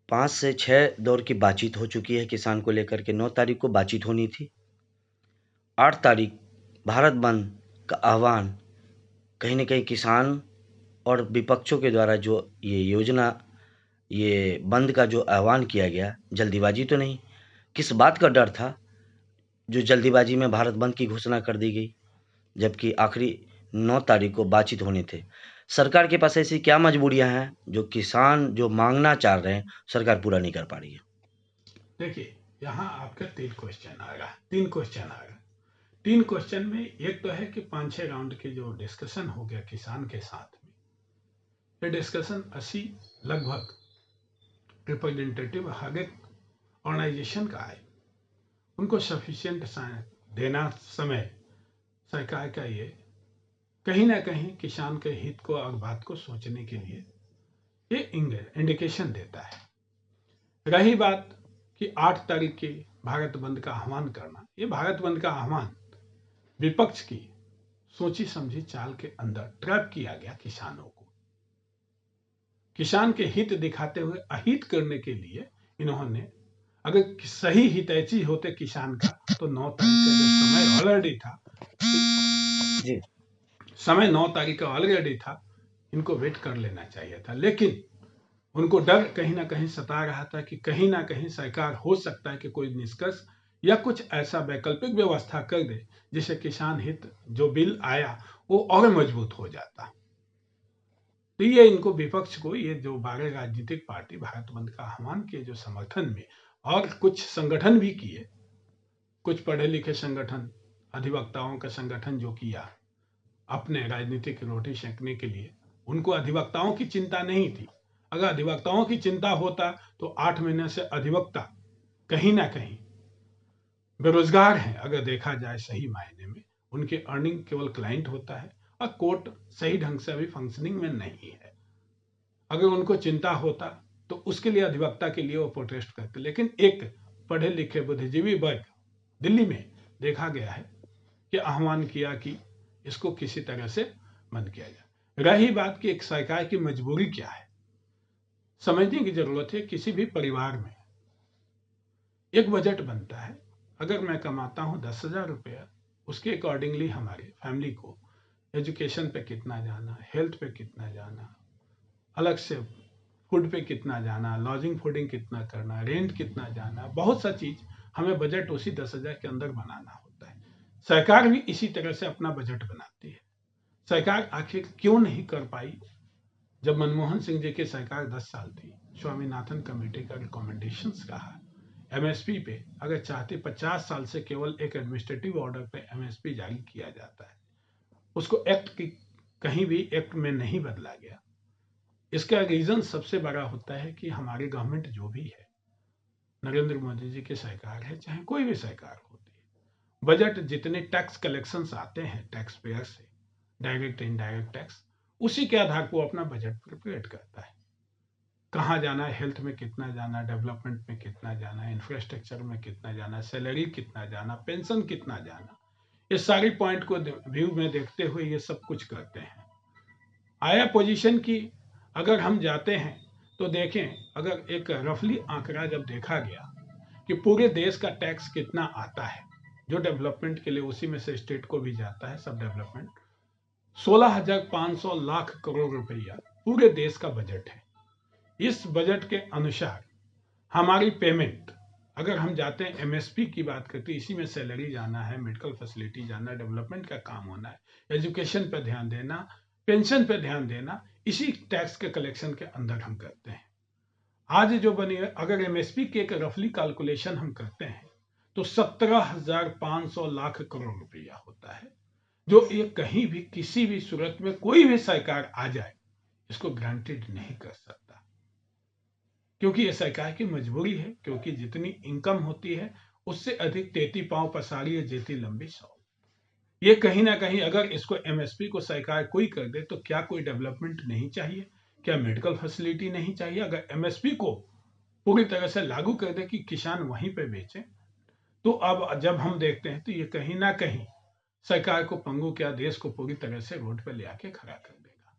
5 से 6 दौर की बातचीत हो चुकी है किसान को लेकर के। 9 तारीख को बातचीत होनी थी। 8 तारीख भारत बंद का आह्वान कहीं न कहीं किसान और विपक्षों के द्वारा जो ये योजना, ये बंद का जो आह्वान किया गया, जल्दीबाजी तो नहीं? किस बात का डर था जो जल्दीबाजी में भारत बंद की घोषणा कर दी गई, जबकि आखिरी 9 तारीख को बातचीत होने थे? सरकार के पास ऐसी क्या मजबूरियां हैं जो किसान जो मांगना चाह रहे हैं सरकार पूरा नहीं कर पा रही है? देखिए, यहाँ आपका तीन क्वेश्चन आएगा। तीन क्वेश्चन में एक तो है कि 5-6 राउंड के जो डिस्कशन हो गया किसान के साथ में, ये डिस्कशन 80 लगभग रिप्रेजेंटेटिव हर एक ऑर्गेनाइजेशन का है। उनको सफिशिएंट देना समय सरकार का ये कहीं ना कहीं किसान के हित को और बात को सोचने के लिए ये इंडिकेशन देता है। रही बात कि 8 तारीख के भारत बंद का आह्वान करना, ये भारत बंद का आह्वान विपक्ष की सोची समझी चाल के अंदर ट्रैप किया गया किसानों को। किसान के हित दिखाते हुए अहित करने के लिए इन्होंने, अगर सही हितैषी होते किसान का तो 9 तारीख का जो समय ऑलरेडी था, जी। समय 9 तारीख का ऑलरेडी था, इनको वेट कर लेना चाहिए था। लेकिन उनको डर कहीं ना कहीं सता रहा था कि कहीं ना कहीं सरकार हो सकता है कि कोई निष्कर्ष या कुछ ऐसा वैकल्पिक व्यवस्था कर दे जिससे किसान हित जो बिल आया वो और मजबूत हो जाता। तो ये इनको विपक्ष को, ये जो 12 राजनीतिक पार्टी भारत बंद का आह्वान के जो समर्थन में, और कुछ संगठन भी किए, कुछ पढ़े लिखे संगठन, अधिवक्ताओं का संगठन जो किया अपने राजनीतिक रोटी सेंकने के लिए, उनको अधिवक्ताओं की चिंता नहीं थी। अगर अधिवक्ताओं की चिंता होता तो 8 महीने से अधिवक्ता कहीं ना कहीं बेरोजगार हैं। अगर देखा जाए सही मायने में उनके अर्निंग केवल क्लाइंट होता है और कोर्ट सही ढंग से अभी फंक्शनिंग में नहीं है। अगर उनको चिंता होता तो उसके लिए अधिवक्ता के लिए वो प्रोटेस्ट करते। लेकिन एक पढ़े लिखे बुद्धिजीवी वर्ग दिल्ली में देखा गया है कि आह्वान किया कि इसको किसी तरह से बंद किया जाए। रही बात कि एक सरकार की मजबूरी क्या है, समझने की जरूरत है। किसी भी परिवार में एक बजट बनता है। अगर मैं कमाता हूं 10,000 रुपया, उसके अकॉर्डिंगली हमारे फैमिली को एजुकेशन पे कितना जाना, हेल्थ पे कितना जाना, अलग से फूड पे कितना जाना, लॉजिंग फूडिंग कितना करना, रेंट कितना जाना, बहुत सा चीज हमें बजट उसी 10,000 के अंदर बनाना होता है। सरकार भी इसी तरह से अपना बजट बनाती है। सरकार आखिर क्यों नहीं कर पाई? जब मनमोहन सिंह जी की सरकार 10 साल थी, स्वामीनाथन कमेटी का रिकमेंडेशंस रहा, एमएसपी पे अगर चाहते 50 साल से केवल एक एडमिनिस्ट्रेटिव ऑर्डर पे एमएसपी जारी किया जाता है, उसको एक्ट की कहीं भी एक्ट में नहीं बदला गया। इसका रीजन सबसे बड़ा होता है कि हमारी गवर्नमेंट जो भी है, नरेंद्र मोदी जी की सरकार है चाहे कोई भी सरकार होती है, बजट जितने टैक्स कलेक्शंस आते हैं टैक्स पेयर से, डायरेक्ट इनडायरेक्ट टैक्स, उसी के आधार पर अपना बजट प्रिपेयर करता है। कहाँ जाना है, हेल्थ में कितना जाना, डेवलपमेंट में कितना जाना, इंफ्रास्ट्रक्चर में कितना जाना, सैलरी कितना जाना, पेंशन कितना जाना, ये सारी पॉइंट को व्यू में देखते हुए ये सब कुछ करते हैं। आया पोजीशन की अगर हम जाते हैं तो देखें, अगर एक रफली आंकड़ा जब देखा गया कि पूरे देश का टैक्स कितना आता है जो डेवलपमेंट के लिए, उसी में से स्टेट को भी जाता है सब डेवलपमेंट, 16,500 लाख करोड़ रुपया पूरे देश का बजट है। इस बजट के अनुसार हमारी पेमेंट, अगर हम जाते हैं एमएसपी की बात करते हैं, इसी में सैलरी जाना है, मेडिकल फैसिलिटी जाना है, डेवलपमेंट का काम होना है, एजुकेशन पर ध्यान देना, पेंशन पर ध्यान देना, इसी टैक्स के कलेक्शन के अंदर हम करते हैं। आज जो बनी है, अगर एमएसपी की एक रफली कैलकुलेशन हम करते हैं तो 17,500 लाख करोड़ रुपया होता है, जो ये कहीं भी किसी भी सूरत में कोई भी सरकार आ जाए इसको ग्रांटेड नहीं कर सकता, क्योंकि ये सरकार की मजबूरी है। क्योंकि जितनी इनकम होती है उससे अधिक तेती पांव पसारी है जेती लंबी सौ। ये कहीं ना कहीं अगर इसको एमएसपी को सरकार कोई कर दे तो क्या कोई डेवलपमेंट नहीं चाहिए, क्या मेडिकल फैसिलिटी नहीं चाहिए? अगर एमएसपी को पूरी तरह से लागू कर दे कि किसान वहीं पे बेचे, तो अब जब हम देखते हैं तो ये कहीं ना कहीं सरकार को पंगु क्या देश को पूरी तरह से रोड पे ले आके खड़ा कर देगा।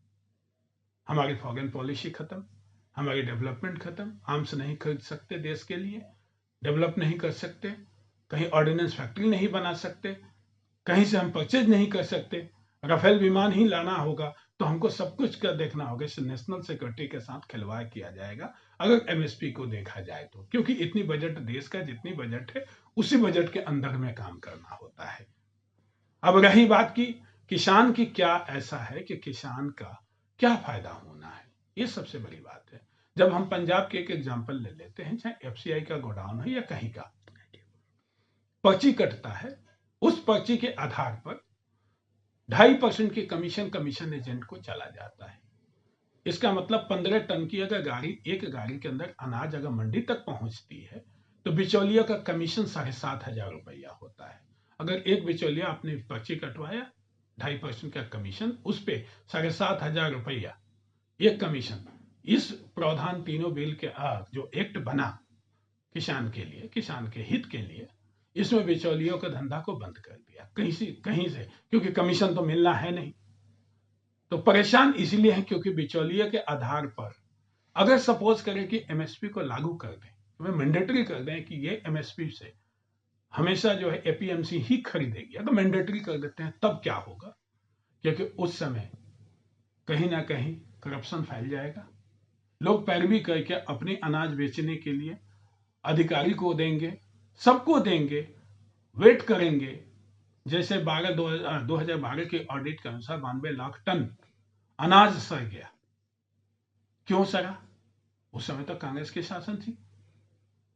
हमारी फॉरेन पॉलिसी खत्म, हमारी डेवलपमेंट खत्म, आर्म्स नहीं खरीद सकते देश के लिए, डेवलप नहीं कर सकते, कहीं ऑर्डिनेंस फैक्ट्री नहीं बना सकते, कहीं से हम परचेज नहीं कर सकते, राफेल विमान ही लाना होगा, तो हमको सब कुछ का देखना होगा। नेशनल सिक्योरिटी के साथ खिलवाड़ किया जाएगा अगर एमएसपी को देखा जाए तो, क्योंकि इतनी बजट देश का जितनी बजट है उसी बजट के अंदर में काम करना होता है। अब रही बात की किसान की, क्या ऐसा है कि किसान का क्या फायदा होना है, ये सबसे बड़ी बात है। जब हम पंजाब के एक एग्जांपल ले लेते हैं, चाहे एफसीआई का गोडाउन है या कहीं का, पर्ची कटता है, उस पर्ची के आधार पर 2.5% की कमीशन एजेंट को चला जाता है। इसका मतलब 15 टन की अगर एक गाड़ी के अंदर अनाज अगर मंडी तक पहुंचती है तो बिचौलिया का कमीशन 7,500 रुपया होता है। अगर एक बिचौलिया आपने पर्ची कटवाया, 2.5% का कमीशन, उस पे 7,500 रुपया एक कमीशन। इस प्रावधान तीनों बिल के जो एक्ट बना किसान के लिए, किसान के हित के लिए, इसमें बिचौलियों का धंधा को बंद कर दिया कहीं से, क्योंकि कमीशन तो मिलना है नहीं। तो परेशान इसलिए है क्योंकि बिचौलिया के आधार पर अगर सपोज करें कि एमएसपी को लागू कर दें, तो मैंडेटरी कर दें कि ये एमएसपी से हमेशा जो है एपीएमसी ही खरीदेगी, अगर मैंडेटरी कर देते हैं तब क्या होगा, क्योंकि उस समय कहीं ना कहीं करप्शन फैल जाएगा, लोग पैरवी करके अपने अनाज बेचने के लिए अधिकारी को देंगे, सबको देंगे, वेट करेंगे। जैसे 2012 के ऑडिट के अनुसार 92 लाख टन अनाज सड़ गया। क्यों सड़ा? उस समय तो कांग्रेस की शासन थी,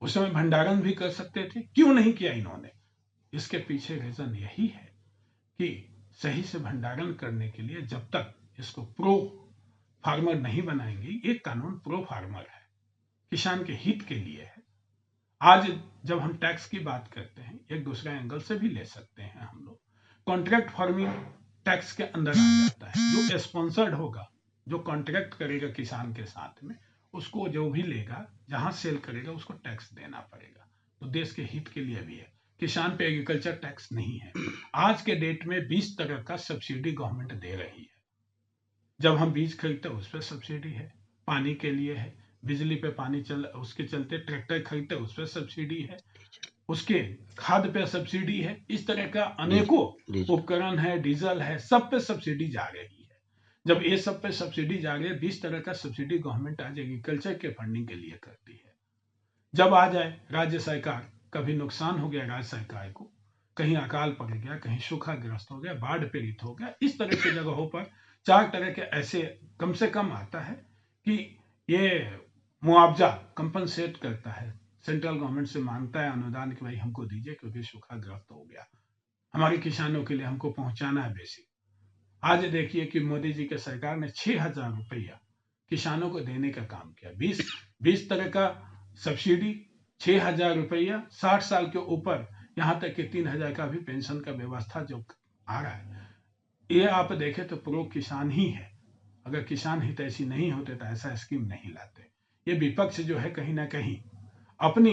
उस समय भंडारण भी कर सकते थे, क्यों नहीं किया इन्होंने? इसके पीछे रीजन यही है कि सही से भंडारण करने के लिए जब तक इसको प्रो फार्मर नहीं बनाएंगे, ये कानून प्रो फार्मर है, किसान के हित के लिए है। आज जब हम टैक्स की बात करते हैं, एक दूसरे एंगल से भी ले सकते हैं हम लोग। कॉन्ट्रैक्ट फार्मिंग टैक्स के अंदर आ जाता है। जो स्पॉन्सर्ड होगा, जो कॉन्ट्रैक्ट करेगा किसान के साथ में, उसको जो भी लेगा, जहां सेल करेगा, उसको टैक्स देना पड़ेगा। तो देश के हित के लिए भी है। किसान पे एग्रीकल्चर टैक्स नहीं है। आज के डेट में 20 तरह का सब्सिडी गवर्नमेंट दे रही है। जब हम बीज खरीदते हैं उस पर सब्सिडी है, पानी के लिए है, बिजली पे पानी उसके चलते ट्रैक्टर खरीदते उस पर सब्सिडी है, उसके खाद पे सब्सिडी है। इस तरह का अनेकों उपकरण है, डीजल है, सब पे सब्सिडी जा रही है। जब ये सब पे सब्सिडी जा रही है, 20 तरह का सब्सिडी गवर्नमेंट आज एग्रीकल्चर के फंडिंग के लिए करती है। जब आ जाए राज्य सरकार, कभी नुकसान हो गया राज्य सरकार को, कहीं अकाल पड़ गया, कहीं सूखाग्रस्त हो गया, बाढ़ पीड़ित हो गया, इस तरह की जगहों पर 4 तरह के ऐसे कम से कम आता है कि ये मुआवजा कंपनसेट करता है, सेंट्रल गवर्नमेंट से मांगता है अनुदान कि भाई हमको दीजिए क्योंकि सूखाग्रस्त हो गया, हमारे किसानों के लिए हमको पहुंचाना है बेसिक। आज देखिए कि मोदी जी के सरकार ने 6,000 रुपया किसानों को देने का काम किया। 20 तरह का सब्सिडी, 6,000 रुपया, 60 साल के ऊपर यहां तक कि 3,000 का भी पेंशन का व्यवस्था जो आ रहा है, ये आप देखें तो प्रो किसान ही है। अगर किसान हितैषी नहीं होते तो ऐसा स्कीम नहीं लाते। ये विपक्ष जो है कहीं ना कहीं अपनी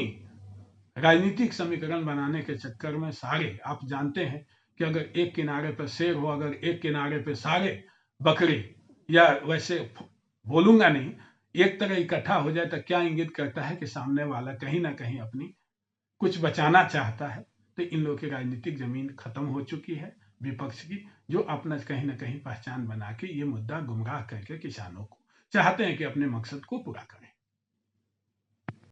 राजनीतिक समीकरण बनाने के चक्कर में सारे, आप जानते हैं कि अगर एक किनारे पर शेर हो, अगर एक किनारे पर सारे बकरे, या वैसे बोलूंगा नहीं, एक तरह इकट्ठा हो जाए तो क्या इंगित करता है कि सामने वाला कहीं ना कहीं अपनी कुछ बचाना चाहता है। तो इन लोगों की राजनीतिक जमीन खत्म हो चुकी है विपक्ष की, जो अपना कहीं ना कहीं पहचान बना के ये मुद्दा गुमराह करके किसानों को चाहते हैं कि अपने मकसद को पूरा कर